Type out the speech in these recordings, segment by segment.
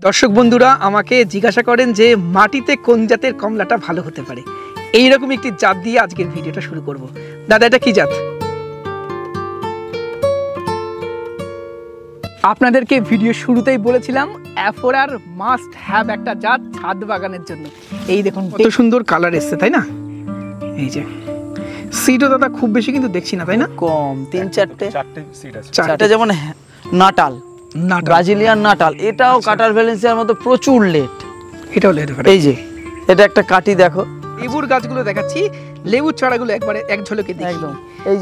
দর্শক বন্ধুরা আমাকে জিজ্ঞাসা করেন যে মাটিতে কোন জাতের কমলাটা ভালো হতে পারে। এইরকম একটি জাত দিয়ে আজকের ভিডিওটা শুরু করব। দাদা এটা কি জাত? আপনাদেরকে ভিডিও শুরুতেই বলেছিলাম অ্যাফোরার মাস্ট হ্যাভ একটা জাত ছাদ বাগানের জন্য। এই দেখুন কত সুন্দর কালার এসছে, তাই না? এই যে সিডও দাদা খুব বেশি কিন্তু দেখছি না, তাই না? কম, চারটে সিড আছে। চারটে, যেমন নাটাল, ব্রাজিলিয়ান নাটাল, এটাও কাটার ভ্যালেন্সিয়ার মতো প্রচুর লেট। এটাও লেট। এই যে এটা একটা কাটি, দেখো লেবুর গাছগুলো দেখাচ্ছি, লেবুর চারাগুলো একবারে এক ঝলকে দেখি। একদম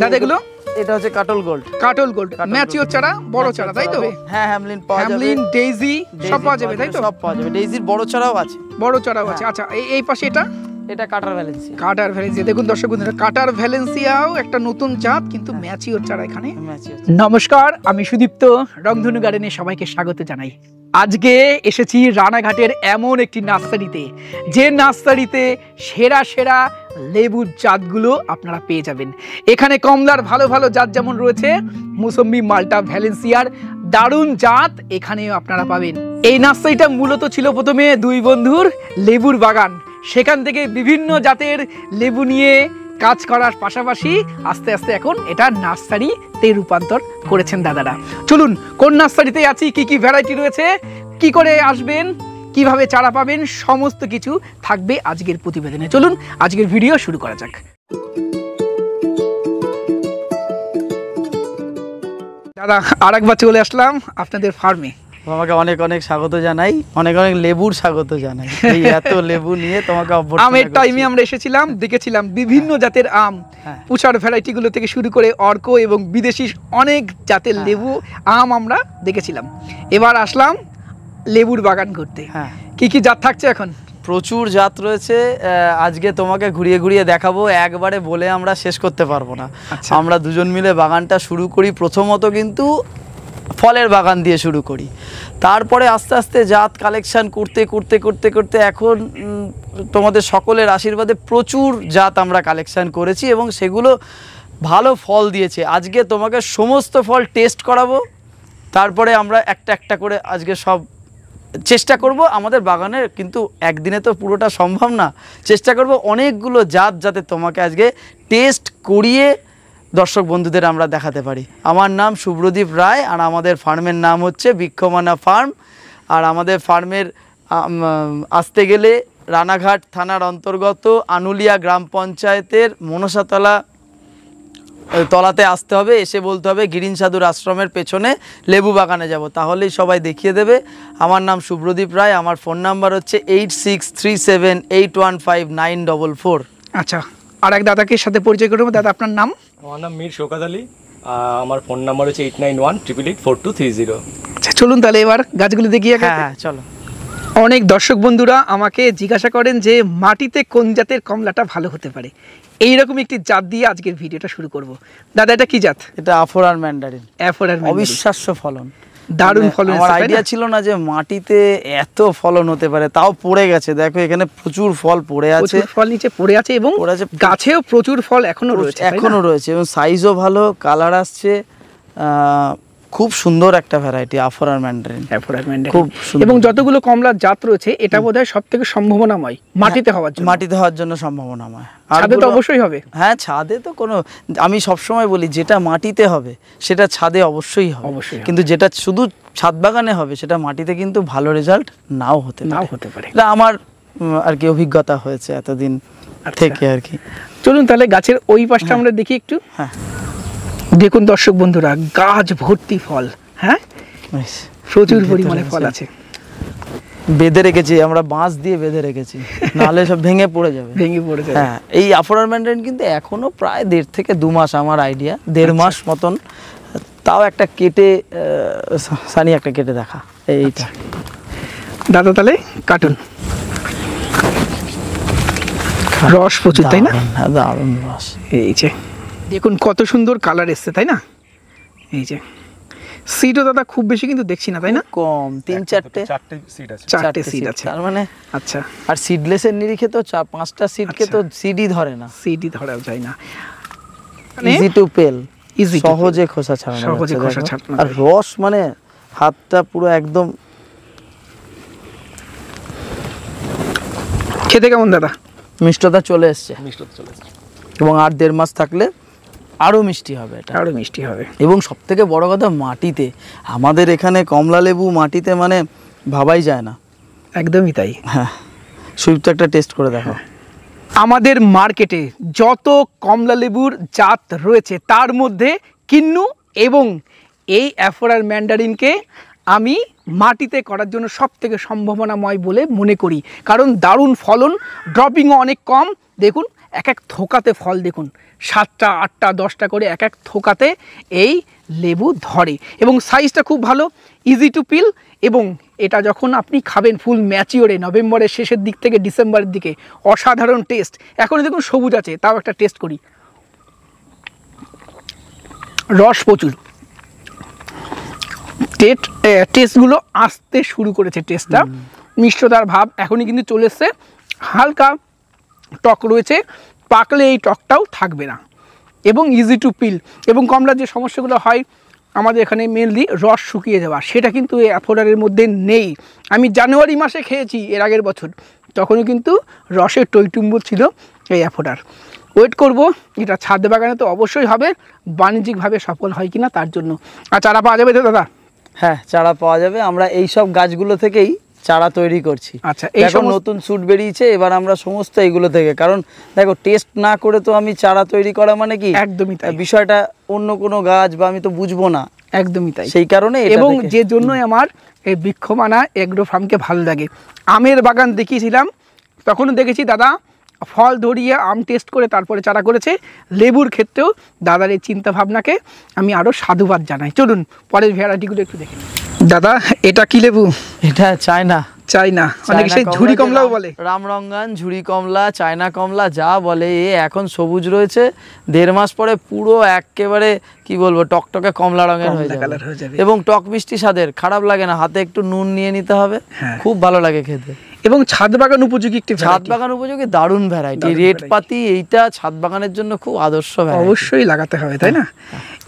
দাদাগুলো এটা হচ্ছে কাটল গোল্ড। কাটল গোল্ড ম্যাচিওর চারা, বড় চারা, তাই তো? হ্যাঁ, হ্যামলিন পাওয়া যাবে, হ্যামলিন, ডেইজি সব পাওয়া যাবে, তাই তো? সব পাওয়া যাবে, ডেইজির বড় চারাও আছে, বড় চারাও আছে। আচ্ছা এই পাশে এটা কাটার ভ্যালেন্সিয়া। কাটার ভ্যালেন্সিয়া দেখুন দর্শক বন্ধুরা, কাটার ভ্যালেন্সিয়াও একটা নতুন জাত, কিন্তু ম্যাচিওর চারা এখানে। নমস্কার, আমি সুদীপ্ত, রংধনু গার্ডেনে সবাইকে স্বাগত জানাই। আজকে এসেছি রানাঘাটের এমন একটি নার্সারিতে, যে নার্সারিতে সেরা সেরা লেবুর জাতগুলো আপনারা পেয়ে যাবেন। এখানে কমলার ভালো ভালো জাত যেমন রয়েছে, মুসম্বি, মাল্টা, ভ্যালেন্সিয়ার দারুণ জাত এখানেও আপনারা পাবেন। এই নার্সারিটা মূলত ছিল প্রথমে দুই বন্ধুর লেবুর বাগান, সেখান থেকে বিভিন্ন জাতের লেবু নিয়ে কাজ করার পাশাপাশি আস্তে আস্তে এখন এটা নার্সারিতে রূপান্তর করেছেন দাদারা। চলুন কোন নার্সারিতে আছি, কি কি ভ্যারাইটি রয়েছে, কি করে আসবেন, কিভাবে চারা পাবেন, সমস্ত কিছু থাকবে আজকের প্রতিবেদনে। চলুন আজকের ভিডিও শুরু করা যাক। দাদা আরেকবার চলে আসলাম আপনাদের ফার্মে। তোমাকে অনেক অনেক স্বাগত জানাই, অনেক অনেক লেবুর স্বাগত জানাই। এই এত লেবু নিয়ে তোমাকে আমের টাইমে আমরা এসেছিলাম, দেখেছিলাম বিভিন্ন জাতের আম, পুষার ভ্যারাইটি গুলো থেকে শুরু করে অর্ক এবং বিদেশি অনেক জাতের লেবু আম আমরা দেখেছিলাম। এবার আসলাম লেবুর বাগান করতে। কি কি জাত থাকছে এখন? প্রচুর জাত রয়েছে, আজকে তোমাকে ঘুরিয়ে ঘুরিয়ে দেখাবো, একবারে বলে আমরা শেষ করতে পারবো না। আমরা দুজন মিলে বাগানটা শুরু করি, প্রথমত কিন্তু ফলের বাগান দিয়ে শুরু করি, তারপরে আস্তে আস্তে জাত কালেকশন করতে করতে করতে করতে এখন তোমাদের সকলের আশীর্বাদে প্রচুর জাত আমরা কালেকশন করেছি এবং সেগুলো ভালো ফল দিয়েছে। আজকে তোমাকে সমস্ত ফল টেস্ট করাবো, তারপরে আমরা একটা একটা করে আজকে সব চেষ্টা করব। আমাদের বাগানের কিন্তু একদিনে তো পুরোটা সম্ভব না, চেষ্টা করব অনেকগুলো জাত যাতে তোমাকে আজকে টেস্ট করিয়ে দর্শক বন্ধুদের আমরা দেখাতে পারি। আমার নাম শুভ্রদীপ রায়, আর আমাদের ফার্মের নাম হচ্ছে বৃক্ষমানা ফার্ম। আর আমাদের ফার্মের আসতে গেলে রানাঘাট থানার অন্তর্গত আনুলিয়া গ্রাম পঞ্চায়েতের মনসাতলা তলাতে আসতে হবে, এসে বলতে হবে গিরিন সাধুর আশ্রমের পেছনে লেবু বাগানে যাব, তাহলেই সবাই দেখিয়ে দেবে। আমার নাম শুভ্রদীপ রায়, আমার ফোন নাম্বার হচ্ছে 8637815944। আচ্ছা, আর এক দাদাকে সাথে পরিচয় করবো। দাদা আপনার নাম? আমার নাম মীর শওকত আলী, আমার ফোন নাম্বার হচ্ছে 8918884230। আচ্ছা চলুন তাহলে এবার গাছগুলো দেখিয়ে। হ্যাঁ চলো। অনেক দর্শক বন্ধুরা আমাকে জিজ্ঞাসা করেন যে মাটিতে কোন জাতের কমলাটা ভালো হতে পারে। এইরকম একটি জাত দিয়ে আজকের ভিডিওটা শুরু করব। দাদা এটা কি জাত? এটা আফোরার ম্যান্ডারিন। অবিশ্বাস্য ফলন, দারুণ ফলন। আমার আইডিয়া ছিল না যে মাটিতে এত ফলন হতে পারে, তাও পড়ে গেছে। দেখো এখানে প্রচুর ফল পড়ে আছে, ফল নিচে পড়ে আছে এবং গাছেও প্রচুর ফল এখনো রয়েছে এবং সাইজও ভালো, কালার আসছে। খুব সুন্দর একটা ভ্যারাইটি আফোরার ম্যান্ডারিন, খুব সুন্দর। এবং যতগুলো কমলার জাত রয়েছে এটা বোধহয় সবথেকে সম্ভাবনাময় মাটিতে হওয়ার জন্য সম্ভাবনাময়। ছাদে তো অবশ্যই হবে। হ্যাঁ ছাদে তো কোনো, আমি সবসময় বলি যেটা মাটিতে হবে সেটা ছাদে অবশ্যই হবে, কিন্তু যেটা শুধু ছাদ বাগানে হবে সেটা মাটিতে কিন্তু ভালো রেজাল্ট নাও হতে পারে। এটা আমার আর কি অভিজ্ঞতা হয়েছে এতদিন থেকে আর কি। চলুন তাহলে গাছের ওই পাশটা আমরা দেখি একটু। হ্যাঁ দেখুন দর্শক বন্ধুরা, গাছ ভর্তি ফল। হ্যাঁ প্রচুর পরিমাণে ফল আছে। বেঁধে রেখেছি আমরা, বাঁশ দিয়ে বেঁধে রেখেছি, নাহলে সব ভেঙে পড়ে যাবে। হ্যাঁ এই আফোরার ম্যান্ডারিন কিন্তু এখনো প্রায় 1.5 থেকে 2 মাস, আমার আইডিয়া 1.5 মাস মতন। তাও একটা কেটে সানি একটা কেটে দেখা এইটা। দাদা তাহলে কাটুন, রস প্রচুর, তাই না? দারুণ রস। এই যে দেখুন কত সুন্দর কালার এসছে, তাই না? এই যে সিডও দাদা খুব বেশি কিন্তু দেখছি না, তাই না? কম, চারটে সিড আছে তার মানে। আচ্ছা, আর সিডলেসের নিরিখে তো 4-5টা সিডকে তো সিডই ধরে না, সিডই ধরা যায় না। ইজি টু পেল, সহজে খোসা ছাড়ানো, আর রস মানে হাতটা পুরো একদম খেতে কেমন দাদা? মিষ্টতা চলে এসছে, মিষ্টতা চলে এসছে। এবং আর 1.5 মাস থাকলে আরো মিষ্টি হবে এটা, আরো মিষ্টি হবে। এবং সব থেকে বড় কথা মাটিতে, আমাদের এখানে কমলা লেবু মাটিতে মানে ভাবাই যায় না। একদমই তাই। হ্যাঁ, সুইপ তো একটা টেস্ট করে দেখো। আমাদের মার্কেটে যত কমলা লেবুর জাত রয়েছে তার মধ্যে কিন্নু এবং এই অ্যাফোরার ম্যান্ডারিনকে আমি মাটিতে করার জন্য সব থেকে সম্ভাবনাময় বলে মনে করি, কারণ দারুণ ফলন, ড্রপিংও অনেক কম। দেখুন এক এক থোকাতে ফল দেখুন, 7টা 8টা 10টা করে এক এক থোকাতে এই লেবু ধরে, এবং সাইজটা খুব ভালো, ইজি টু পিল। এবং এটা যখন আপনি খাবেন ফুল ম্যাচিওরে নভেম্বরের শেষের দিক থেকে ডিসেম্বরের দিকে, অসাধারণ টেস্ট। এখন দেখুন সবুজ আছে, তাও একটা টেস্ট করি। রস প্রচুর, টেস্টগুলো আসতে শুরু করেছে, টেস্টটা মিষ্টতার ভাব এখনই কিন্তু চলে এসছে। হালকা টক রয়েছে, পাকলে এই টকটাও থাকবে না, এবং ইজি টু পিল। এবং কমলার যে সমস্যাগুলো হয় আমাদের এখানে মেনলি রস শুকিয়ে যাওয়া, সেটা কিন্তু এই অ্যাফোডারের মধ্যে নেই। আমি জানুয়ারি মাসে খেয়েছি এর আগের বছর, তখনও কিন্তু রসের টইটুম্বুর ছিল এই অ্যাফোডার। ওয়েট করব, এটা ছাদ বাগানে তো অবশ্যই হবে, বাণিজ্যিকভাবে সফল হয় কিনা তার জন্য। আর চারা পাওয়া যাবে তো দাদা? হ্যাঁ, চারা পাওয়া যাবে, আমরা এই সব গাছগুলো থেকেই চারা তৈরি করছি। আচ্ছা, এই এখন নতুন স্যুট বেরিয়েছে, এবার আমরা সমস্ত এইগুলো থেকে, কারণ দেখো টেস্ট না করে তো আমি চারা তৈরি করা মানে কি একদমই তাই, বিষয়টা অন্য কোনো গাছ বা আমি তো বুঝবো না, একদমই তাই। সেই কারণে এবং যে জন্যই আমার এই বৃক্ষমানা এগ্রো ফার্মকে ভালো লাগে। আমের বাগান দেখিয়েছিলাম, তখনও দেখেছি দাদা ফল ধরিয়ে আম টেস্ট করে তারপরে চারা করেছে। লেবুর ক্ষেত্রেও দাদার এই চিন্তাভাবনাকে আমি আরও সাধুবাদ জানাই। চলুন পরের ভ্যারাইটিগুলো একটু দেখে নিই। দাদা এটা কি লেবু? এটা চায়না, চায়না, অনেকে সেই ঝুরি কমলাও বলে। রামরঙ্গান, ঝুরি কমলা, চায়না কমলা যা বলে, এ এখন সবুজ রয়েছে, 1.5 মাস পরে পুরো একেবারে কি বলবো টকটকে কমলা রঙের হয়ে যাবে, এবং টক মিষ্টি স্বাদের, খারাপ লাগে না, হাতে একটু নুন নিয়ে নিতে হবে, খুব ভালো লাগে খেতে। এবং ছাদ বাগান উপযোগী একটি, ছাদ বাগান উপযোগী দারুণ ভ্যারাইটি, রেড পাতি, এইটা ছাদ বাগানের জন্য খুব আদর্শ ভ্যারাইটি, অবশ্যই লাগাতে হবে, তাই না?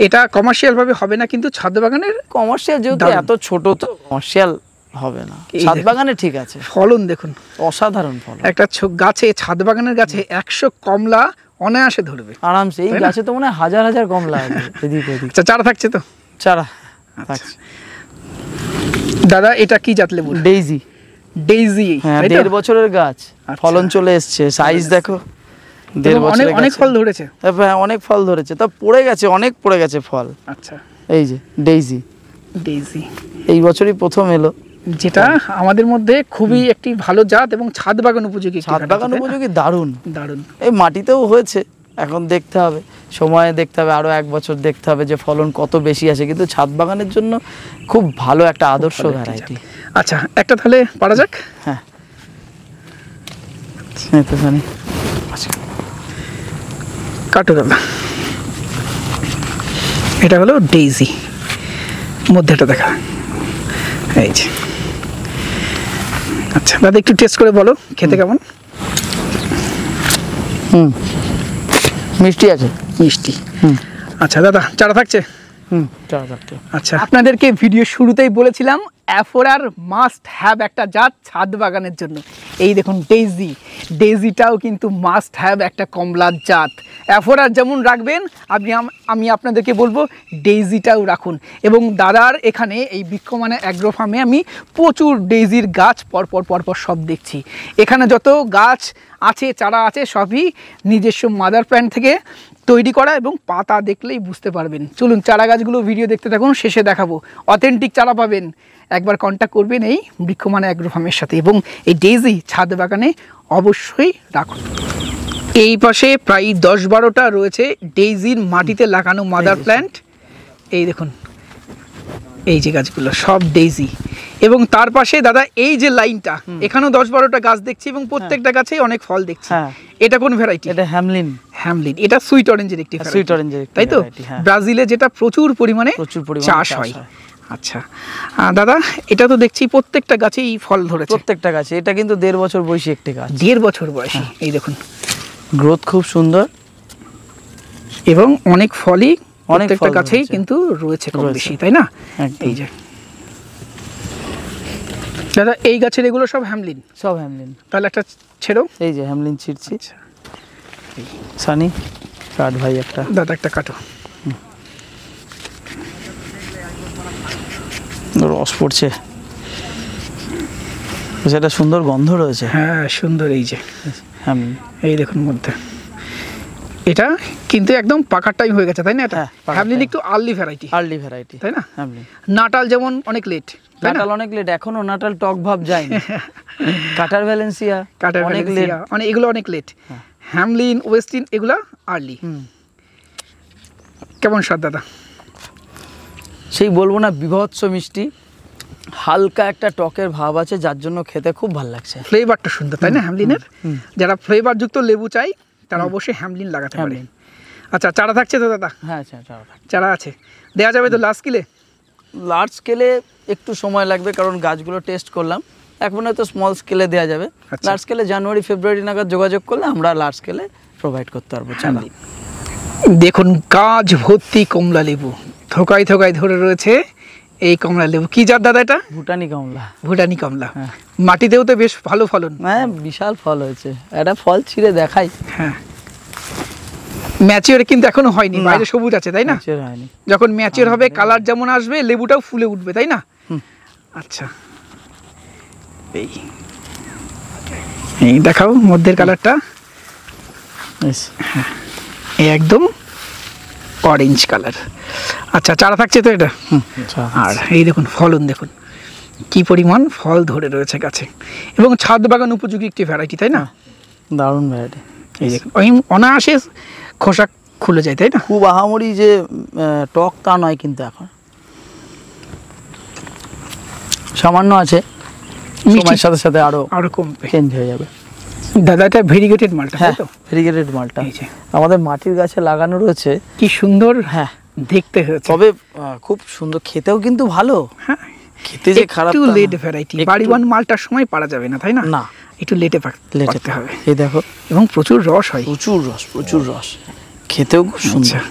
এটা কমার্শিয়াল ভাবে হবে না, কিন্তু ছাদ বাগানের কমার্শিয়াল যেহেতু এত ছোট, তো কমার্শিয়াল হবে না, ছাদ বাগানে ঠিক আছে। ফলন দেখুন, অসাধারণ ফলন। একটা গাছে, ছাদ বাগানের গাছে 100 কমলা অনায়াসে ধরবে আরামসে। এই গাছে তো মনে হয় হাজার হাজার কমলা আছে এদিক ওদিক। চারা থাকছে তো? চারা থাকছে। দাদা এটা কি জাত লেবু? ডেইজি। ডেইজি, হ্যাঁ, 1.5 বছরের গাছ, ফলন চলে এসছে, সাইজ দেখো, 1.5 বছরের অনেক ফল ধরেছে। হ্যাঁ, অনেক ফল ধরেছে, তা পড়ে গেছে, অনেক পড়ে গেছে ফল। আচ্ছা, এই যে ডেইজি, ডেইজি এই বছরই প্রথম এলো, যেটা আমাদের মধ্যে খুবই একটি ভালো জাত এবং ছাদ বাগান উপযোগী। ছাদ বাগান উপযোগী, দারুণ দারুণ। এই মাটিতেও হয়েছে, এখন দেখতে হবে, সময়ে দেখতে হবে, আরো 1 বছর দেখতে হবে যে ফলন কত বেশি আসে, কিন্তু ছাদ বাগানের জন্য খুব ভালো একটা আদর্শ ভ্যারাইটি। আচ্ছা, একটা তাহলে পারা যাক। হ্যাঁ, একটুখানি কাটো দাদা। এটা হলো ডেইজি, মধ্যেটা দেখা, এই যে। আচ্ছা দাদা একটু টেস্ট করে বলো খেতে কেমন? মিষ্টি আছে, মিষ্টি। আচ্ছা দাদা চারা থাকছে? চারা থাকছে। আচ্ছা, আপনাদেরকে ভিডিও শুরুতেই বলেছিলাম অ্যাফোরার মাস্ট হ্যাভ একটা জাত ছাদ বাগানের জন্য। এই দেখুন ডেইজি, ডেইজিটাও কিন্তু মাস্ট হ্যাভ একটা কমলার জাত। অ্যাফোরার যেমন রাখবেন, আমি আপনাদেরকে বলবো ডেইজিটাও রাখুন। এবং দাদার এখানে এই বৃক্ষমানা অ্যাগ্রো ফার্মে আমি প্রচুর ডেইজির গাছ পরপর সব দেখছি। এখানে যত গাছ আছে, চারা আছে, সবই নিজস্ব মাদার প্ল্যান্ট থেকে তৈরি করা, এবং পাতা দেখলেই বুঝতে পারবেন। চলুন চারা গাছগুলো ভিডিও দেখতে থাকুন, শেষে দেখাবো। অথেন্টিক চারা পাবেন, একবার কন্ট্যাক্ট করবেন এই বৃক্ষমানা অ্যাগ্রো ফার্মের সাথে, এবং এই ডেইজি ছাদ বাগানে অবশ্যই রাখুন। এই পাশে প্রায় 10-12টা রয়েছে ডেইজির মাটিতে লাগানো মাদার প্ল্যান্ট। এই দেখুন এই যে গাছগুলো সব ডেইজি, এবং তার পাশে দাদা এই যে লাইনটা, এখানেও 10-12টা গাছ দেখছি, এবং প্রত্যেকটা গাছেই অনেক ফল দেখছি। এটা কোন ভ্যারাইটি? এটা হ্যামলিন। হ্যামলিন, এটা সুইট অরেঞ্জের একটি ভ্যারাইটি। সুইট অরেঞ্জের, তাই তো? ব্রাজিলে যেটা প্রচুর পরিমাণে চাষ হয়। আচ্ছা দাদা, এটা তো দেখছি প্রত্যেকটা গাছেই ফল ধরেছে। প্রত্যেকটা গাছে, এটা কিন্তু 1.5 বছর বয়সী একটি গাছ। 1.5 বছর বয়সী। এই দেখুন গ্রোথ খুব সুন্দর, এবং অনেক ফলই প্রত্যেকটা গাছেই কিন্তু রয়েছে কম বেশি, তাই না? এই যে দাদা এই গাছের এগুলো সব হ্যামলিন? সব হ্যামলিন। তাহলে একটা ছেড়ো। এই যে হ্যামলিন ছিড়ছি। সানি কাট ভাই একটা। দাদা একটা কাটো। রস পড়ছে, সেটা সুন্দর গন্ধ রয়েছে। হ্যাঁ সুন্দর। এই যে হ্যামলিন, এই দেখুন মধ্যে এটা কিন্তু একদম পাকার টাইম হয়ে গেছে তাই না? এটা হ্যাঁ, পাকার হ্যামলিন time। একটু আর্লি ভ্যারাইটি আর্লি ভ্যারাইটি তাই না? হ্যামলিন। নাটাল যেমন অনেক লেট, নাটাল অনেক লেট, এখনো নাটাল টক ভাব যায়নি। কাটার ভ্যালেন্সিয়া কাটার অনেক লেট, অনেক, এগুলো অনেক লেট। হ্যামলিন, ওয়েস্টিন এগুলা আর্লি। কেমন স্বাদ দাদা? সেই বলবো না, বিভৎস মিষ্টি, হালকা একটা টকের ভাব আছে, যার জন্য খেতে খুব ভালো লাগছে। ফ্লেভারটা সুন্দর তাই না হ্যামলিনের? যারা ফ্লেভার যুক্ত লেবু চাই তারা অবশ্যই হ্যামলিন লাগাতে পারে। আচ্ছা চারা থাকছে তো দাদা? হ্যাঁ চারা আছে, দেওয়া যাবে তো লাস্ট কিলে? লার্জ স্কেলে একটু সময় লাগবে, কারণ গাছগুলো টেস্ট করলাম, এখন হয়তো স্মল স্কেলে দেওয়া যাবে। লার্জ স্কেলে জানুয়ারি ফেব্রুয়ারি নাগাদ যোগাযোগ করলে আমরা লার্জ স্কেলে প্রোভাইড করতে পারবো চারা। দেখুন গাছ ভর্তি কমলা লেবু, থোকায় থোকায় ধরে রয়েছে এই কমলা লেবু। কি জাত দাদা এটা? ভুটানি কমলা। ভুটানি কমলা। মাটিতেও তো বেশ ভালো ফলন। হ্যাঁ বিশাল ফল হয়েছে, একটা ফল ছিঁড়ে দেখাই। হ্যাঁ ম্যাচিওর কিন্তু এখনো হয়নি, বাইরে সবুজ আছে তাই না? হয়নি, যখন ম্যাচিওর হবে কালার যেমন আসবে লেবুটাও ফুলে উঠবে তাই না? আচ্ছা এই দেখাও মধ্যের কালারটা, এই একদম অরেঞ্জ কালার। আচ্ছা চারা থাকছে তো এটা? আর এই দেখুন ফলন দেখুন কি পরিমাণ ফল ধরে রয়েছে গাছে, এবং ছাদ বাগান উপযোগী একটি ভ্যারাইটি তাই না? দারুণ ভ্যারাইটি। এই দেখুন অনায়াসে খোসা খুলে যায় তাই না? খুব আহামরি যে টক তা নয়, কিন্তু এখন সামান্য আছে, সময়ের সাথে সাথে আরো কমবে, চেঞ্জ হয়ে যাবে। দাদা এটা ভেরিগেটেড মালটা তাই তো? ভেরিগেটেড মালটা এই যে আমাদের মাটির গাছে লাগানো রয়েছে, কি সুন্দর হ্যাঁ দেখতে হয়েছে, তবে খুব সুন্দর, খেতেও কিন্তু ভালো। হ্যাঁ খেতে যে খারাপ একটু তা না। লেট ভ্যারাইটি, বাড়িওয়ান মালটার সময় পারা যাবে না তাই না? না, একটু লেটে লেটে পাকতে হবে। এই দেখো, এবং প্রচুর রস হয়, প্রচুর রস, খেতেও খুব সুন্দর।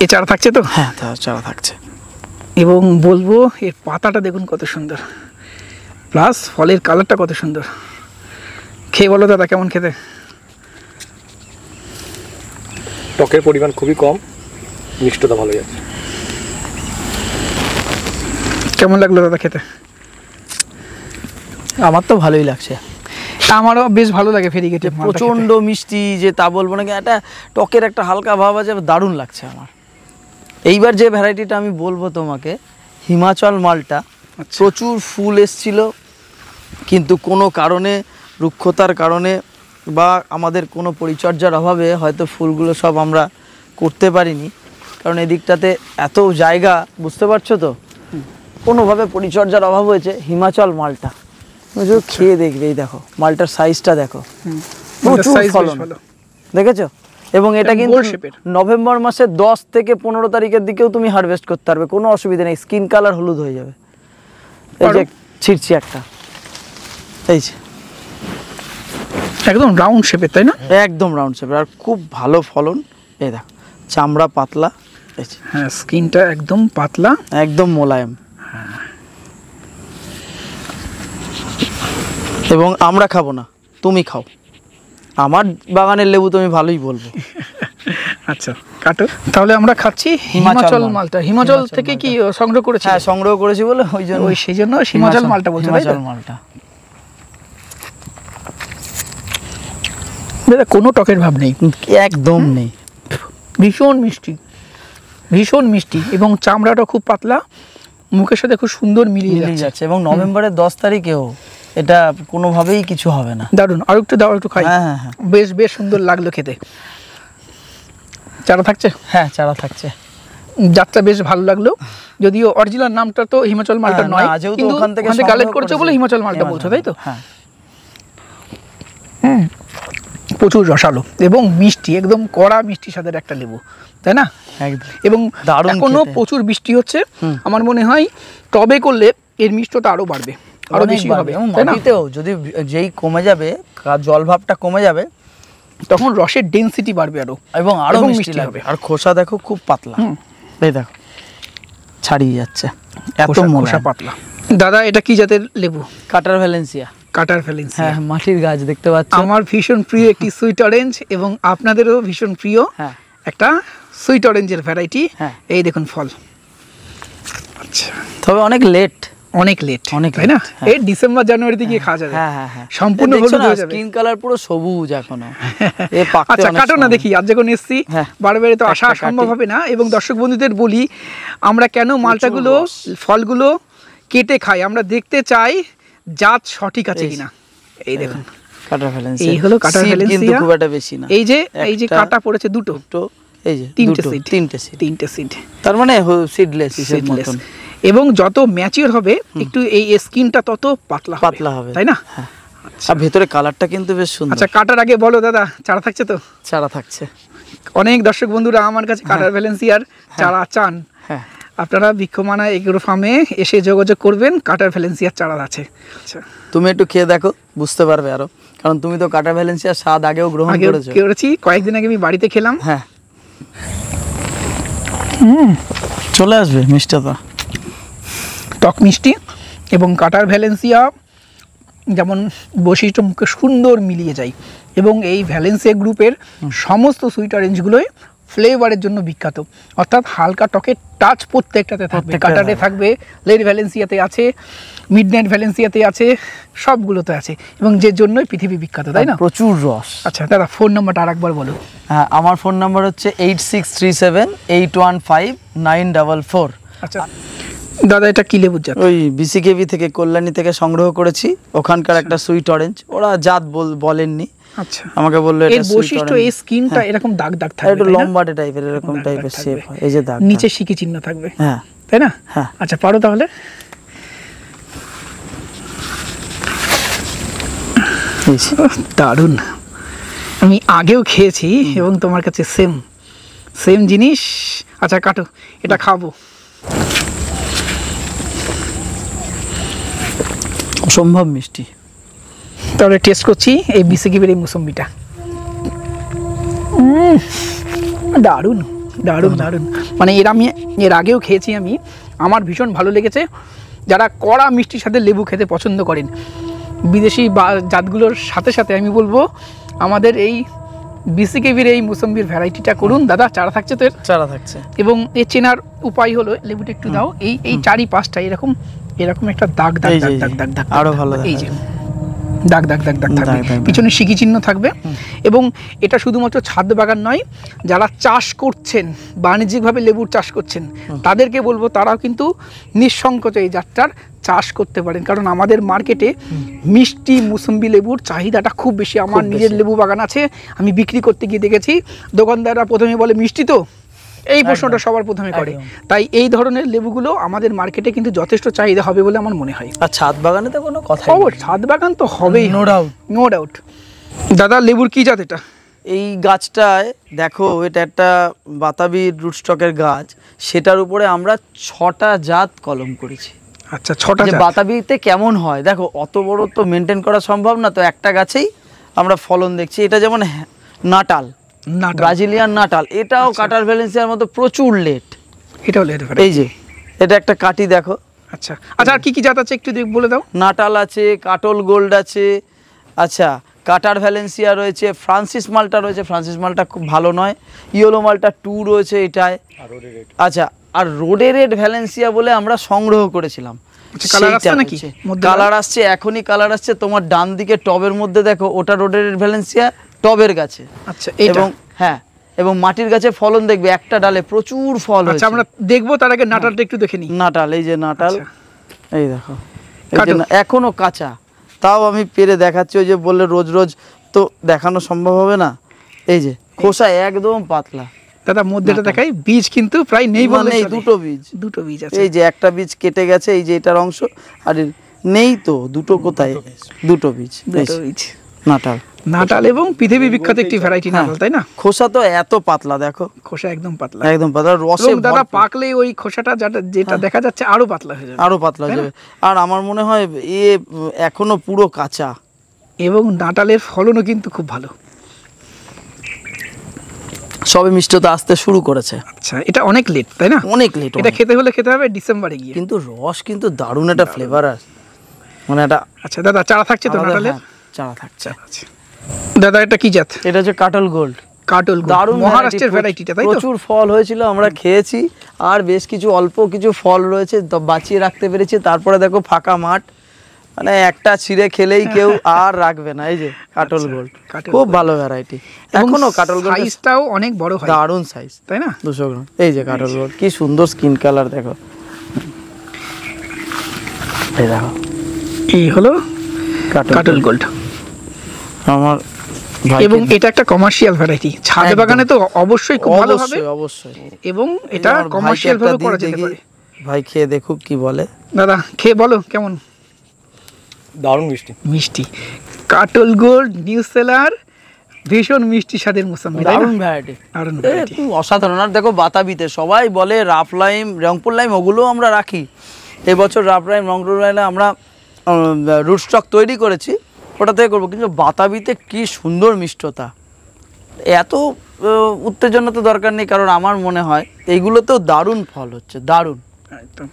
এ চারা থাকছে তো? হ্যাঁ চারা থাকছে, এবং বলবো এর পাতাটা দেখুন কত সুন্দর, প্লাস ফলের কালারটা কত সুন্দর। খেয়ে বলো দাদা কেমন খেতে? টকের পরিমাণ খুবই কম, মিষ্টতা ভালো যাচ্ছে। কেমন লাগলো দাদা খেতে? আমার তো ভালোই লাগছে। আমারও বেশ ভালো লাগে ভেরিগেটেড মালটা খেতে। প্রচন্ড মিষ্টি যে তা বলবো না, একটা টকের একটা হালকা ভাব আছে, দারুণ লাগছে আমার। এইবার যে ভ্যারাইটিটা আমি বলবো তোমাকে, হিমাচল মালটা, প্রচুর ফুল এসছিল, কিন্তু কোনো কারণে, রুক্ষতার কারণে বা আমাদের কোনো পরিচর্যার অভাবে হয়তো ফুলগুলো সব আমরা করতে পারিনি, কারণ এদিকটাতে এত জায়গা, বুঝতে পারছো তো, কোনোভাবে পরিচর্যার অভাব হয়েছে। হিমাচল মালটা শুধু খেয়ে দেখবে, এই দেখো মালটার সাইজটা দেখো, প্রচুর ফলন, দেখেছো? এবং এটা কিন্তু নভেম্বর মাসের 10 থেকে 15 তারিখের দিকেও তুমি হারভেস্ট করতে পারবে, কোনো অসুবিধা নেই। স্কিন কালার হলুদ হয়ে যাবে। এই যে ছিড়ছি একটা, এই যে একদম রাউন্ড শেপের তাই না? একদম রাউন্ড শেপের, আর খুব ভালো ফলন। এই দেখো চামড়া পাতলা, হ্যাঁ স্কিনটা একদম পাতলা, একদম মোলায়েম। এবং আমরা খাবো না, তুমি খাও, আমার বাগানের লেবু তুমি ভালোই বলবো। আচ্ছা কাটো তাহলে। আমরা খাচ্ছি হিমাচল মালটা। হিমাচল থেকে কি সংগ্রহ করেছি? হ্যাঁ সংগ্রহ করেছি বলে ওই জন্য, সেই জন্য হিমাচল মালটা বলছো। হিমাচল মালটা কোনো টকের ভাব নেই, একদম নেই, ভীষণ মিষ্টি, ভীষণ মিষ্টি, এবং চামড়াটা খুব পাতলা, মুখের সাথে খুব সুন্দর মিলিয়ে যাচ্ছে। এবং নভেম্বরের 10 তারিখেও এটা কোনোভাবেই কিছু হবে না। দারুণ। আর একটু দাও, একটু খাই। হ্যাঁ বেশ বেশ সুন্দর লাগলো খেতে। চারা থাকছে? হ্যাঁ চারা থাকছে। জাতটা বেশ ভালো লাগলো, যদিও অরিজিনাল নামটা তো হিমাচল মালটা নয়, কিন্তু ওখান থেকে কালেক্ট করেছো বলে হিমাচল মালটা বলছো তাই তো? হ্যাঁ। প্রচুর রসালো এবং মিষ্টি, একদম কড়া মিষ্টি স্বাদের একটা লেবু তাই না? একদম। এবং এখনো প্রচুর বৃষ্টি হচ্ছে, আমার মনে হয় টবে করলে এর মিষ্টতা আরো বাড়বে, আরো বেশি হবে তাই না? মাটিতেও যদি যেই কমে যাবে, জল ভাবটা কমে যাবে, তখন রসের ডেনসিটি বাড়বে আরো, এবং আরো মিষ্টি হবে। আর খোসা দেখো খুব পাতলা, এই দেখো ছাড়িয়ে যাচ্ছে, এত খোসা মোলায়েম। পাতলা। দাদা এটা কি জাতের লেবু? কাটার ভ্যালেন্সিয়া। কাটার ভ্যালেন্সিয়া। হ্যাঁ, মাটির গাছ দেখতে পাচ্ছ। আমার ভীষণ প্রিয় একটি সুইট অরেঞ্জ, এবং আপনাদেরও ভীষণ প্রিয় হ্যাঁ একটা সুইট অরেঞ্জের ভ্যারাইটি। হ্যাঁ। এই দেখুন ফল। আচ্ছা, তবে অনেক লেট, অনেক লেট, অনেক তাই না? late, হ্যাঁ। এই ডিসেম্বর জানুয়ারিতে গিয়ে খাওয়া যাবে। হ্যাঁ হ্যাঁ হ্যাঁ, সম্পূর্ণ হলুদ হয়ে যাবে। স্কিন কালার পুরো সবুজ এখনো। এ পাকতে আচ্ছা, অনেক কাটো না সময়। দেখি, আজ যখন এসছি হ্যাঁ। বারবারে তো আসা একটা সম্ভব কাটি। হবে না, এবং দর্শক বন্ধুদের বলি আমরা কেন মালটাগুলো রস। ফলগুলো কেটে খাই, আমরা দেখতে চাই জাত সঠিক আছে কিনা। এই দেখুন, কাটার ভ্যালেন্সিয়া। এই হলো কাটার Seed কিন্তু ভ্যালেন্সিয়া। খুব একটা বেশি না। এই যে একটা, কাটা পড়েছে দুটো, এই যে তিনটে দুটো, সিড, তিনটে সিড। সিড, তার মানে সিডলেস হিসেব মতন। এবং যত ম্যাচিওর হবে একটু এই স্কিনটা তত পাতলা পাতলা হবে, তাই না? হ্যাঁ। আর ভেতরে কালারটা কিন্তু বেশ সুন্দর। আচ্ছা, কাটার আগে বলো দাদা, চারা থাকছে তো? চারা থাকছে। অনেক দর্শক বন্ধুরা আমার কাছে কাটার ভ্যালেন্সিয়ার চারা চান। হ্যাঁ, আপনারা বিক্ষমানা এগ্রো ফার্মে এসে যোগাযোগ করবেন, কাটার ভ্যালেন্সিয়ার চারা আছে। আচ্ছা, তুমি একটু খেয়ে দেখো, বুঝতে পারবে আরো, কারণ তুমি তো কাটার ভ্যালেন্সিয়ার স্বাদ আগেও গ্রহণ আগে করেছো। করেছি, কয়েকদিন আগে আমি বাড়িতে খেলাম। হ্যাঁ, চলে আসবে মিষ্টতা, টক মিষ্টি, এবং কাটার ভ্যালেন্সিয়া যেমন বৈশিষ্ট্য মুখে সুন্দর মিলিয়ে যায়, এবং এই ভ্যালেন্সিয়া গ্রুপের সমস্ত সুইট অরেঞ্জগুলোই ফ্লেভারের জন্য বিখ্যাত, অর্থাৎ হালকা টকের টাচ প্রত্যেকটাতে থাকবে। প্রত্যেকটা কাটারে থাকবে, লেড ভ্যালেন্সিয়াতে আছে, মিডনাইট ভ্যালেন্সিয়াতে আছে, সবগুলোতে আছে, এবং যে জন্যই পৃথিবী বিখ্যাত, তাই না? প্রচুর রস। আচ্ছা দাদা, ফোন নাম্বারটা আরেকবার বলো। হ্যাঁ, আমার ফোন নাম্বার হচ্ছে 8637815944। আচ্ছা দাদা, এটা কি লেবুর জাত? ওই বিসিকেবি থেকে, কল্যাণী থেকে সংগ্রহ করেছি, ওখানকার একটা সুইট অরেঞ্জ। ওরা জাত বলেননি, আচ্ছা, আমাকে বললো এর এটা সুইট বৈশিষ্ট্য এই অরেঞ্জ। স্কিনটা এরকম দাগ দাগ আর থাকবে, একটু তাই না? লম্বাটে টাইপের, এরকম দাগ টাইপের থাকবে। শেপ, এই যে দাগ, নিচে শিকি চিহ্ন থাকবে, হ্যাঁ তাই না? হ্যাঁ। আচ্ছা, পারো তাহলে। এই যে। দারুণ, আমি আগেও খেয়েছি এবং তোমার কাছে সেম জিনিস। আচ্ছা কাটো, এটা খাবো। অসম্ভব মিষ্টি। তাহলে টেস্ট করছি এই বিসিকিবের এই মুসম্বিটা। দারুণ দারুণ দারুণ, মানে এর আগেও খেয়েছি আমি, আমার ভীষণ ভালো লেগেছে। যারা কড়া মিষ্টির সাথে লেবু খেতে পছন্দ করেন, বিদেশি জাতগুলোর সাথে সাথে আমি বলবো আমাদের এই বিসিকেবির এই মুসম্বির ভ্যারাইটিটা করুন। দাদা, চারা থাকছে তো এর? চারা থাকছে। এবং এর চেনার উপায় হলো, লেবুটা একটু দাও, এই চারি পাঁচটা এরকম একটা দাগ দাগ এই যে, দাগ এই দাগ যে, দাগ দাগ আরো ভালো এই যে দেখা দাগ দাগ দাগ দাগ থাকবে, দাগ দাগ। পিছনে শিকি চিহ্ন থাকবে। এবং এটা শুধুমাত্র ছাদ বাগান নয়, যারা চাষ করছেন, বাণিজ্যিকভাবে লেবুর চাষ করছেন, তাদেরকে বলবো তারাও কিন্তু নিঃসংকোচে এই জাতটার চাষ করতে পারেন, কারণ আমাদের মার্কেটে মিষ্টি মুসম্বি লেবুর চাহিদাটা খুব বেশি। আমার নিজের লেবু বাগান আছে, আমি বিক্রি করতে গিয়ে দেখেছি দোকানদাররা প্রথমে বলে মিষ্টি তো, এই প্রশ্নটা সবার প্রথমে করে। তাই এই ধরনের লেবুগুলো আমাদের মার্কেটে কিন্তু যথেষ্ট চাহিদা হবে বলে আমার মনে হয়। আর ছাদ বাগানে তো কোনো কথা, ছাদ বাগান তো হবেই, নো ডাউট, নো ডাউট। দাদা, লেবুর কি জাত এটা? এই গাছটায় দেখো, এটা একটা বাতাবি রুটস্টকের গাছ, সেটার উপরে আমরা 6টা জাত কলম করেছি। আচ্ছা, 6টা যে জাত। বাতাবিতে কেমন হয় দেখো, অত বড় তো মেনটেন করা সম্ভব না, তো একটা গাছেই আমরা ফলন দেখছি। এটা যেমন নাটাল, ব্রাজিলিয়ান নাটাল, এটাও কাটার ভ্যালেন্সিয়ার মতো প্রচুর লেট। এটা হলো এর এই যে এটা একটা কাটি দেখো। আচ্ছা আচ্ছা, আর কি কি জাত আছে একটু বলে দাও। নাটাল আছে, কাটল গোল্ড আছে, আচ্ছা কাটার ভ্যালেন্সিয়া রয়েছে, ফ্রান্সিস মালটা রয়েছে, ফ্রান্সিস মালটা খুব ভালো নয়, ইয়েলো মালটা 2 রয়েছে এটায়। আচ্ছা, আর রোডে রেড ভ্যালেন্সিয়া বলে আমরা সংগ্রহ করেছিলাম, কালার আসছে নাকি? কালার আসছে, এখনই কালার আসছে। তোমার ডান দিকে টবের মধ্যে দেখো, ওটা রোডে রেড ভ্যালেন্সিয়া টবের গাছে। আচ্ছা, এবং হ্যাঁ, এবং মাটির গাছে ফলন দেখবে, একটা ডালে প্রচুর ফল হয়েছে। আচ্ছা, আমরা দেখবো, তার আগে নাটালটা একটু দেখে নিই। নাটাল, এই যে নাটাল, এই দেখো, কাটো। এখনো কাঁচা, তাও আমি পেরে দেখাচ্ছি। ওই যে বললে রোজ রোজ তো দেখানো সম্ভব হবে না। এই যে খোসা একদম পাতলা। দাদা, মধ্যেটা দেখাই, বীজ কিন্তু প্রায় নেই বললে নেই, চলে। দুটো বীজ আছে। এই যে একটা বীজ কেটে গেছে, এই যে এটার অংশ, আর নেই তো দুটো, কোথায়? দুটো বীজ নাটাল। নাটাল এবং পৃথিবী বিখ্যাত একটি ভ্যারাইটি নাটাল, তাই না? খোসা তো এত পাতলা, দেখো খোসা একদম পাতলা, একদম পাতলা, রসে দাদা পাকলে ওই খোসাটা যেটা দেখা যাচ্ছে আরো পাতলা হয়ে যাবে, আরো পাতলা হয়ে যাবে। আর আমার মনে হয় এখনো পুরো কাঁচা। এবং নাটালের ফলনও কিন্তু খুব ভালো। সবে মিষ্টতা আসতে শুরু করেছে। আচ্ছা, এটা অনেক লেট তাই না? অনেক লেট। এটা খেতে হলে খেতে হবে ডিসেম্বরে গিয়ে। কিন্তু রস কিন্তু দারুণ একটা ফ্লেভার আর মানে এটা। আচ্ছা দাদা, চারা থাকছে তো নাটালের? চারা থাকছে। আচ্ছা দাদা, এটা কি জাত? এটা হচ্ছে কাটল গোল্ড। কাটল গোল্ড, দারুণ মহারাষ্ট্রের ভ্যারাইটিটা তাই তো? প্রচুর ফল হয়েছিল, আমরা খেয়েছি, আর বেশ কিছু অল্প কিছু ফল রয়েছে বাঁচিয়ে রাখতে পেরেছি। তারপরে দেখো ফাঁকা মাঠ, মানে একটা ছিঁড়ে খেলেই কেউ আর রাখবে না। এই যে কাটল গোল্ড, খুব ভালো ভ্যারাইটি। এখনো কাটল গোল্ড সাইজটাও অনেক বড় হয়, দারুণ সাইজ তাই না? 200 গ্রাম। এই যে কাটল গোল্ড, কি সুন্দর স্কিন কালার দেখো। এই দেখো, এই হলো কাটল গোল্ড আমার। এবং এটা একটা কমার্শিয়াল ভ্যারাইটি, ছাদ বাগানে তো অবশ্যই খুব ভালো হবে। অবশ্যই। এবং এটা কমার্শিয়াল ভাবে করা যেতে পারে। ভাই খেয়ে দেখুক কি বলে। দাদা খেয়ে বলো কেমন। দারুণ মিষ্টি। মিষ্টি কাটল গোল্ড নিউ সেলার, ভীষণ মিষ্টি স্বাদের মোসাম্বি, দারুণ ভ্যারাইটি, দারুণ ভ্যারাইটি, অসাধারণ। আর দেখো বাতাবিতে সবাই বলে রাফ লাইম, রংপুর লাইম, ওগুলো আমরা রাখি। এবছর রাফ লাইম, রংপুর লাইমে আমরা রুট স্টক তৈরি করেছি, ওটা থেকে করবো। কিন্তু বাতাবিতে কি সুন্দর মিষ্টতা, এত উত্তেজনা তো দরকার নেই, কারণ আমার মনে হয় এইগুলোতেও দারুণ ফল হচ্ছে, দারুণ। একদম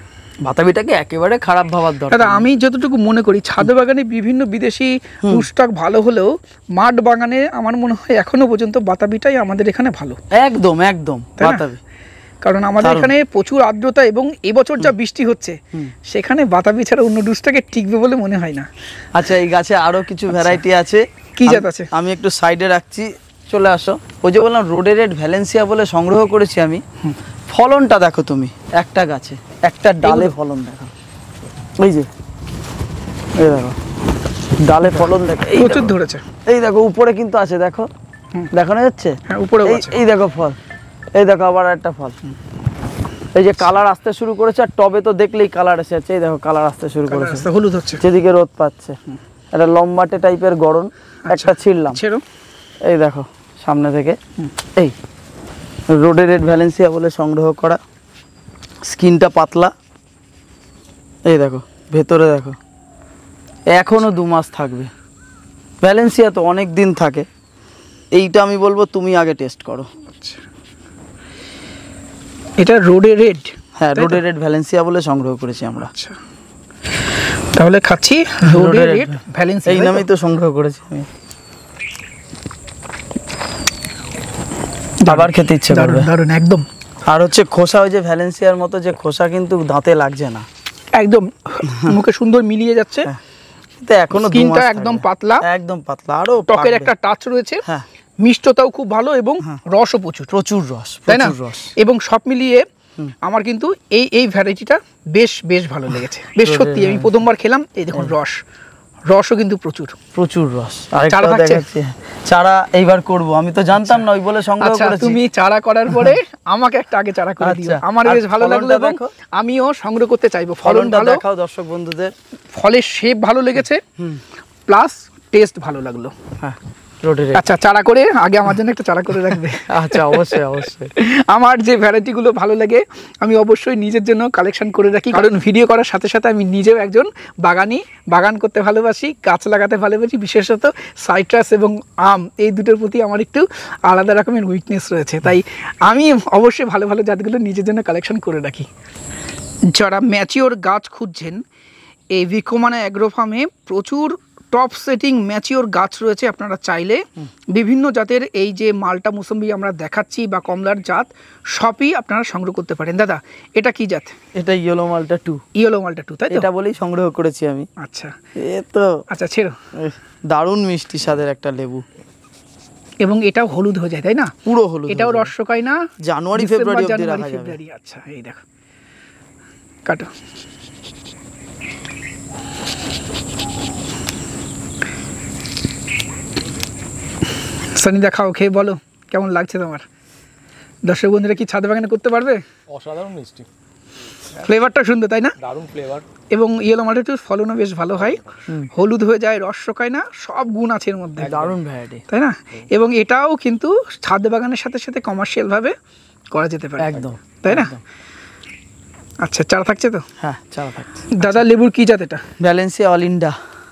বাতাবিটাকে একেবারে খারাপ ভাবার দরকার। দাদা আমি যতটুকু মনে করি, ছাদ বাগানে বিভিন্ন বিদেশি রুটস্টক ভালো হলেও মাঠ বাগানে আমার মনে হয় এখনো পর্যন্ত বাতাবিটাই আমাদের এখানে ভালো। একদম একদম বাতাবি, কারণ আমাদের এখানে প্রচুর আর্দ্রতা এবং এবছর যা বৃষ্টি হচ্ছে, সেখানে বাতাবি ছাড়া অন্য রুটস্টকে টিকবে বলে মনে হয় না। আচ্ছা, এই গাছে আরো কিছু ভ্যারাইটি আছে। কি জাত আছে? আমি একটু সাইডে রাখছি, চলে আসো। ওই যে বললাম রোডে রেড ভ্যালেন্সিয়া বলে সংগ্রহ করেছি আমি। ফলনটা দেখো তুমি, একটা গাছে একটা ডালে ফলন দেখো। এই যে এই দেখো ডালে ফলন দেখো, প্রচুর ধরেছে। এই দেখো উপরে কিন্তু আছে, দেখো দেখানো যাচ্ছে। হ্যাঁ উপরেও আছে। এই দেখো ফল, এই দেখো আবার একটা ফল। এই যে কালার আসতে শুরু করেছে, আর টবে তো দেখলেই কালার এসে যাচ্ছে। এই দেখো কালার আসতে শুরু করেছে, হলুদ হচ্ছে, যেদিকে রোদ পাচ্ছে। একটা লম্বাটে টাইপের গড়ন, একটা ছিঁড়লাম। এই দেখো সামনে থেকে, এই রোডে রেড ভ্যালেন্সিয়া বলে সংগ্রহ করা, স্কিনটা পাতলা। এই দেখো ভেতরে দেখো, এখনো 2 মাস থাকবে। ভ্যালেন্সিয়া তো অনেক দিন থাকে। এইটা আমি বলবো তুমি আগে টেস্ট করো। এটা রোডে রেড? হ্যাঁ, রোডে রেড ভ্যালেন্সিয়া বলে সংগ্রহ করেছি আমরা। আচ্ছা, তাহলে খাচ্ছি রোডে রেড ভ্যালেন্সিয়া, এই নামেই তো সংগ্রহ করেছি আমি। আবার খেতে ইচ্ছে করবে, দারুণ একদম। আর হচ্ছে খোসা, ওই যে ভ্যালেন্সিয়ার মতো যে খোসা কিন্তু দাঁতে লাগছে না, একদম মুখে সুন্দর মিলিয়ে যাচ্ছে। কিন্তু এখনো স্কিনটা একদম পাতলা, একদম পাতলা, আরো টকের একটা টাচ রয়েছে। হ্যাঁ, মিষ্টতাও খুব ভালো এবং রসও প্রচুর, প্রচুর রস, তাই না? প্রচুর রস। এবং সব মিলিয়ে আমার কিন্তু এই ভ্যারাইটিটা বেশ ভালো লেগেছে, বেশ সত্যি। আমি প্রথমবার খেলাম, এই দেখুন রসও কিন্তু প্রচুর রস। চারা থাকছে, চারা এইবার করব। আমি তো জানতাম না, ওই বলে সংগ্রহ করেছি। তুমি চারা করার পরে আমাকে একটা আগে চারা করে দিও, আমার বেশ ভালো লাগলো এবং আমিও সংগ্রহ করতে চাইবো। ফলনটা দেখাও দর্শক বন্ধুদের। ফলের শেপ ভালো লেগেছে, প্লাস টেস্ট ভালো লাগলো। হ্যাঁ, আচ্ছা চারা করে আগে আমার জন্য একটা চারা করে রাখবে। আচ্ছা, অবশ্যই অবশ্যই। আমার যে ভ্যারাইটিগুলো ভালো লাগে আমি অবশ্যই নিজের জন্য কালেকশন করে রাখি, কারণ ভিডিও করার সাথে সাথে আমি নিজেও একজন বাগানি, বাগান করতে ভালোবাসি, গাছ লাগাতে ভালোবাসি। বিশেষত সাইট্রাস এবং আম, এই দুটোর প্রতি আমার একটু আলাদা রকমের উইকনেস রয়েছে, তাই আমি অবশ্যই ভালো ভালো জাতগুলো নিজের জন্য কালেকশন করে রাখি। যারা ম্যাচিওর গাছ খুঁজছেন, এই ভিকোমানা অ্যাগ্রো ফার্মে প্রচুর টপ সেটিং ম্যাচিওর গাছ রয়েছে। আপনারা চাইলে বিভিন্ন জাতের এই যে মালটা মুসম্বি আমরা দেখাচ্ছি বা কমলার জাত, সবই আপনারা সংগ্রহ করতে পারেন। দাদা এটা কি জাত? এটা ইয়েলো মালটা 2। ইয়েলো মালটা 2 তাই তো? এটা বলেই সংগ্রহ করেছি আমি। আচ্ছা, এ তো আচ্ছা ছেড়ো। দারুণ মিষ্টি স্বাদের একটা লেবু, এবং এটাও হলুদ হয়ে যায় তাই না? পুরো হলুদ। এটাও রস শোকায় না, জানুয়ারি ফেব্রুয়ারি অবধি রাখা যাবে। আচ্ছা, এই দেখো কাটো। সানি দেখাও, খেয়ে বলো কেমন লাগছে তোমার। দর্শক বন্ধুরা কি ছাদ বাগানে করতে পারবে? অসাধারণ মিষ্টি, ফ্লেভারটা সুন্দর তাই না? দারুণ ফ্লেভার। এবং ইয়েলো মালটার ফলনও বেশ ভালো হয়, হলুদ হয়ে যায়, রস শোকায় না, সব গুণ আছে এর মধ্যে, দারুণ ভ্যারাইটি তাই না? এবং এটাও কিন্তু ছাদ বাগানের সাথে সাথে কমার্শিয়াল ভাবে করা যেতে পারে, একদম, তাই না? আচ্ছা, চারা থাকছে তো? হ্যাঁ, চারা থাকছে। দাদা লেবুর কি জাত এটা? Valencia Olinda.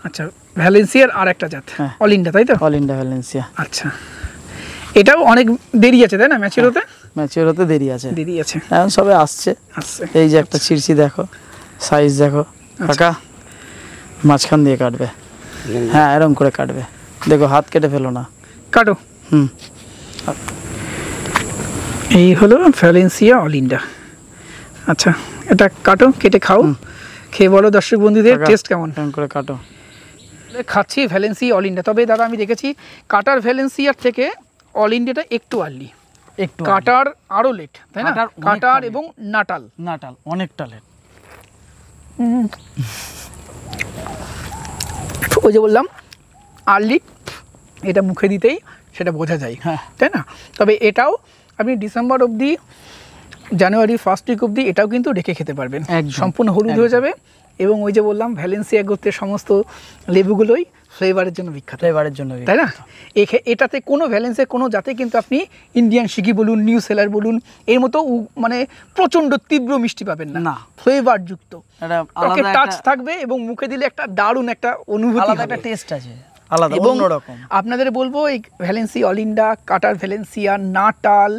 আচ্ছা, ভ্যালেন্সিয়ার আর একটা জাত অলিন্ডা তাই তো? Olinda Valencia. আচ্ছা, এটাও অনেক দেরি আছে তাই না ম্যাচিওর হতে? ম্যাচিওর হতে দেরি আছে, দেরি আছে, এখন সবে আসছে। এই যে একটা ছিড়ছি দেখো, সাইজ দেখো কাকা, মাঝখান দিয়ে কাটবে, হ্যাঁ এরকম করে কাটবে, দেখো হাত কেটে ফেলো না, কাটো। হুম। এই হলো ভ্যালেন্সিয়া অল ইন্ডিয়া। আচ্ছা এটা কাটো, কেটে খাও, খেয়ে বলো দর্শক বন্ধুদের টেস্ট কেমন। এরকম করে কাটো। খাচ্ছি ভ্যালেন্সিয়া অল ইন্ডিয়া। তবে দাদা আমি দেখেছি কাটার ভ্যালেন্সিয়ার থেকে অল ইন্ডিয়াটা একটু আর্লি, একটু কাটার আরো লেট তাই না? কাটার অনেকটা কাটার late। এবং নাটাল অনেকটা লেট। ওই যে বললাম আর্লি, এটা মুখে দিতেই সেটা বোঝা যায়, হ্যাঁ। তাই না? তবে এটাও আপনি ডিসেম্বর অবধি, জানুয়ারি ফার্স্ট উইক অবধি এটাও কিন্তু রেখে খেতে পারবেন, একদম, সম্পূর্ণ হলুদ হয়ে যাবে। এবং ওই যে বললাম ভ্যালেন্সিয়া গোত্রের সমস্ত লেবুগুলোই ফ্লেভারের জন্য বিখ্যাত, ফ্লেভারের জন্য, তাই না? এটাতে কোনো ভ্যালেন্সিয়া কোনো জাতে কিন্তু আপনি ইন্ডিয়ান শিকি বলুন, নিউ সেলার বলুন, এর মতো মানে প্রচণ্ড তীব্র মিষ্টি পাবেন না, ফ্লেভার যুক্ত আলাদা টাচ থাকবে এবং মুখে দিলে একটা দারুণ একটা অনুভূতি, আলাদা একটা টেস্ট আছে, আলাদা এবং অন্যরকম। আপনাদের বলবো এই ভ্যালেন্সিয়া অল ইন্ডিয়া, কাটার ভ্যালেন্সিয়া, নাটাল,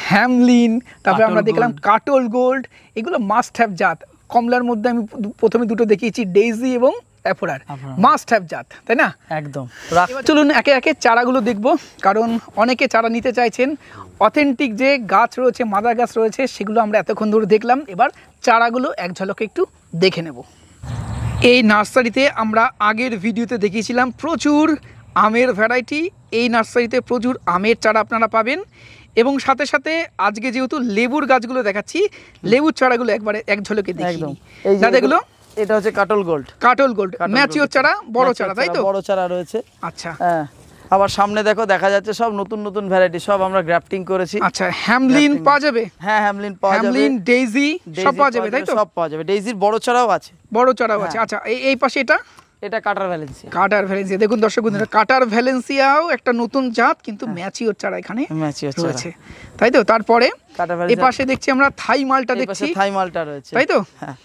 হ্যামলিন, তারপরে আমরা দেখলাম কাটল গোল্ড, এগুলো মাস্ট হ্যাভ জাত। কমলার মধ্যে আমি প্রথমে দুটো দেখিয়েছি, ডেইজি এবং অ্যাফোরার, মাস্ট হ্যাভ জাত, তাই না? একদম। এবার চলুন একে একে চারাগুলো দেখবো, কারণ অনেকে চারা নিতে চাইছেন। অথেন্টিক যে গাছ রয়েছে, মাদার গাছ রয়েছে, সেগুলো আমরা এতক্ষণ ধরে দেখলাম। এবার চারাগুলো এক ঝলকে একটু দেখে নেব। এই নার্সারিতে আমরা আগের ভিডিওতে দেখিয়েছিলাম প্রচুর আমের ভ্যারাইটি। এই নার্সারিতে প্রচুর আমের চারা আপনারা পাবেন, এবং সাথে সাথে আজকে যেহেতু লেবুর গাছগুলো দেখাচ্ছি, লেবুর চারাগুলো একবারে এক ঝলকে দেখি। এগুলো এটা হচ্ছে কাটল গোল্ড, ম্যাচিওর চারা, বড় চারা, তাই তো? বড় চারা রয়েছে। আচ্ছা, হ্যাঁ। আবার সামনে দেখো দেখা যাচ্ছে সব নতুন নতুন ভ্যারাইটি, সব আমরা গ্রাফটিং করেছি। আচ্ছা, হ্যামলিন পাওয়া যাবে? হ্যাঁ হ্যামলিন পাওয়া যাবে, হ্যামলিন, ডেইজি সব পাওয়া যাবে, তাই তো? সব পাওয়া যাবে, ডেইজির বড় চারাও আছে, আছে। আচ্ছা, এই পাশে এটা কাটার ভ্যালেন্সিয়া। দেখুন দর্শক বন্ধুরা, কাটার ভ্যালেন্সিয়াও একটা নতুন জাত, কিন্তু ম্যাচিওর চারা এখানে রয়েছে, তাই তো? তারপরে এই পাশে দেখছি আমরা থাই মালটা দেখছি, থাই মালটা রয়েছে, তাই তো? হ্যাঁ,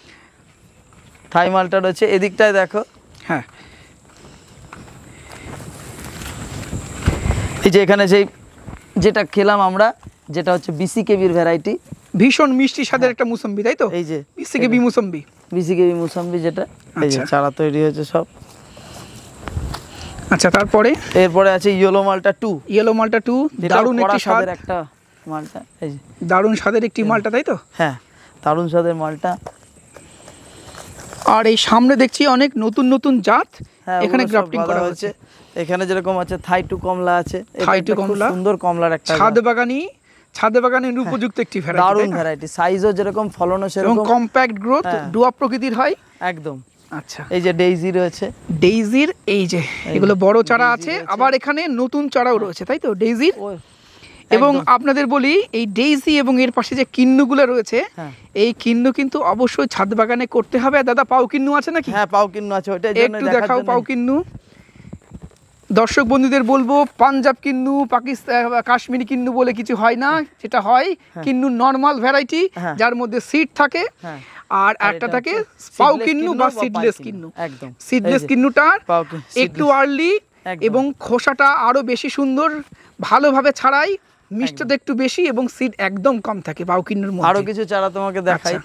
থাই মালটা রয়েছে। এদিকটায় দেখো, হ্যাঁ, এই যে এখানে যেটা খেলাম আমরা, যেটা হচ্ছে বিসিকেবির ভ্যারাইটি, ভীষণ মিষ্টি স্বাদের একটা মুসম্বি, তাই তো? এই যে বিসিকেবি বিসিকেবি মুসাম্বি, যেটা এই যে চারা তৈরি হয়েছে সব। আচ্ছা, এরপরে আছে ইয়েলো মালটা 2, দারুণ একটি স্বাদ, একটা মালটা, এই যে দারুণ স্বাদের একটি মালটা, তাই তো? হ্যাঁ, দারুণ স্বাদের মালটা। আর এই সামনে দেখছি অনেক নতুন নতুন জাত এখানে গ্রাফটিং করা হচ্ছে। এখানে যেরকম আছে থাই টু কমলা আছে, কমলা, সুন্দর কমলার একটা ছাদ বাগানের উপযুক্ত একটি ভ্যারাইটি, দারুণ ভ্যারাইটি, সাইজও যেরকম, ফলনও সেরকম, কম্প্যাক্ট গ্রোথ, ডুয়াপ প্রকৃতির হয় একদম। আচ্ছা, এই যে ডেইজি রয়েছে, ডেইজির এই যে এগুলো বড় চারা আছে, আবার এখানে নতুন চারাও রয়েছে, তাই তো ডেইজির? এবং আপনাদের বলি এই ডেইজি এবং এর পাশে যে কিন্নুগুলো রয়েছে, এই কিন্নু কিন্তু অবশ্যই ছাদ বাগানে করতে হবে। দাদা পাও কিন্নু আছে নাকি? হ্যাঁ, পাও কিন্নু আছে, ওইটার জন্য একটু দেখাও পাও কিন্নু। দর্শক বন্ধুদের বলবো, পাঞ্জাব কিন্নু, পাকিস্তান, কাশ্মীরি কিন্নু বলে কিছু হয় না, যেটা হয় কিন্নু নরমাল ভ্যারাইটি, যার মধ্যে সিড থাকে, আর একটা থাকে পাও কিন্নু বা সিডলেস কিন্নু। একদম, সিডলেস কিন্নুটা একটু আর্লি এবং খোসাটা আরো বেশি সুন্দর, ভালোভাবে ছাড়াই, মিষ্টতা একটু বেশি এবং সিড একদম কম থাকে পাও কিন্নুর মধ্যে। আরো কিছু চারা তোমাকে দেখাই,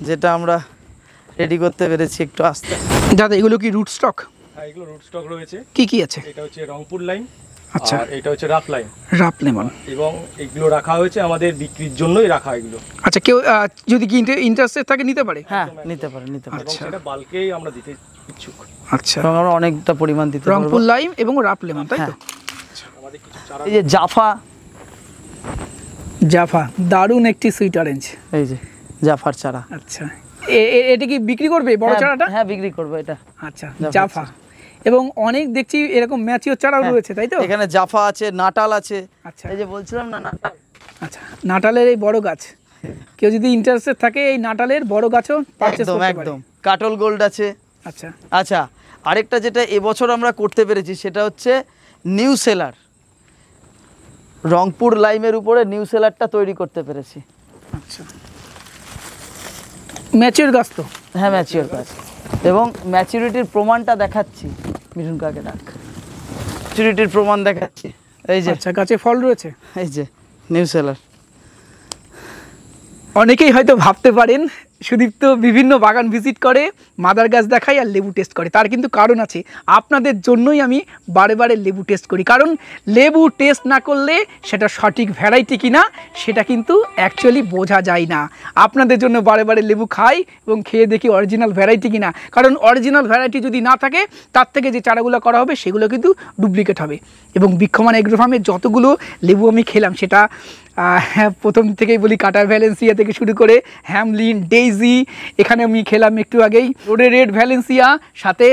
যেটা আমরা রেডি করতে পেরেছি একটু আস্তে। দাদা এগুলো কি রুট স্টক? হ্যাঁ, এগুলো রুট স্টক রয়েছে। কি আছে? এটা হচ্ছে রংপুর লাইন, আচ্ছা, আর এটা হচ্ছে রাফ লেমন, এবং এগুলো রাখা হয়েছে আমাদের বিক্রির জন্যই রাখা এগুলো। আচ্ছা, কেউ যদি কি ইন্টারেস্টেড থাকে নিতে পারে? হ্যাঁ, নিতে পারে। এবং সেটা বাল্কেই আমরা দিতে ইচ্ছুক। আচ্ছা, আমরা অনেকটা পরিমাণ দিতে পারবো। রংপুর লাইম এবং রাফ লেমন, তাই তো? আমাদের কিছু চারা, এই যে জাফা, দারুণ একটি সুইট অরেঞ্জ, এই যে জাফার চারা। আচ্ছা, এটা কি বিক্রি করবে বড় চারাটা? হ্যাঁ, বিক্রি করবে এটা। আচ্ছা, জাফা, এবং অনেক দেখছি এরকম ম্যাচিওর চারাও রয়েছে, তাই তো? এখানে জাফা আছে, নাটাল আছে। আচ্ছা, এই যে বলছিলাম না, নাটাল। আচ্ছা, নাটালের এই বড় গাছ, কেউ যদি ইন্টারেস্টেড থাকে এই নাটালের বড় গাছও পারচেজ করতে পারে। একদম, কাটল গোল্ড আছে। আচ্ছা, আরেকটা যেটা এবছর আমরা করতে পেরেছি সেটা হচ্ছে নিউ সেলার, রংপুর লাইমের উপরে নিউ সেলারটা তৈরি করতে পেরেছি। আচ্ছা, ম্যাচিওর গাছ তো? হ্যাঁ, ম্যাচিওর গাছ, এবং ম্যাচুরিটির প্রমাণটা দেখাচ্ছি। মিঠুন কাকে ডাক, ম্যাচুরিটির প্রমাণ দেখাচ্ছি। এই যে আচ্ছা, গাছে ফল রয়েছে। এই যে নিউ সেলার। অনেকেই হয়তো ভাবতে পারেন সুদীপ্ত বিভিন্ন বাগান ভিজিট করে, মাদার গাছ দেখায় আর লেবু টেস্ট করে। তার কিন্তু কারণ আছে, আপনাদের জন্যই আমি বারে বারে লেবু টেস্ট করি। কারণ লেবু টেস্ট না করলে সেটা সঠিক ভ্যারাইটি কিনা সেটা কিন্তু অ্যাকচুয়ালি বোঝা যায় না। আপনাদের জন্য বারে বারে লেবু খাই এবং খেয়ে দেখি অরিজিনাল ভ্যারাইটি কিনা। কারণ অরিজিনাল ভ্যারাইটি যদি না থাকে, তার থেকে যে চারাগুলো করা হবে সেগুলো কিন্তু ডুপ্লিকেট হবে। এবং বৃক্ষমান এগ্রো ফার্মের যতগুলো লেবু আমি খেলাম, সেটা প্রথম থেকেই বলি, কাটার ভ্যালেন্সিয়া থেকে শুরু করে হ্যামলিন, ডেইজি, এখানে আমি খেলাম একটু আগেই রোডে রেড ভ্যালেন্সিয়া, সাথে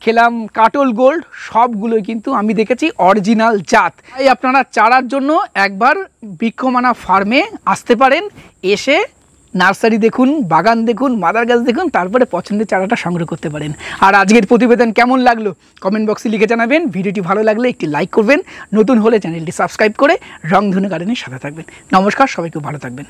খেলাম কাটল গোল্ড, সবগুলোই কিন্তু আমি দেখেছি অরিজিনাল জাত। তাই আপনারা চারার জন্য একবার বৃক্ষমানা ফার্মে আসতে পারেন, এসে নার্সারি দেখুন, বাগান দেখুন, মাদার গাছ দেখুন, তারপরে পছন্দের চারাটা সংগ্রহ করতে পারেন। আর আজকের প্রতিবেদন কেমন লাগলো কমেন্ট বক্সে লিখে জানাবেন। ভিডিওটি ভালো লাগলে একটি লাইক করবেন, নতুন হলে চ্যানেলটি সাবস্ক্রাইব করে রংধনু গার্ডেনের সাথে থাকবেন। নমস্কার, সবাইকে ভালো থাকবেন।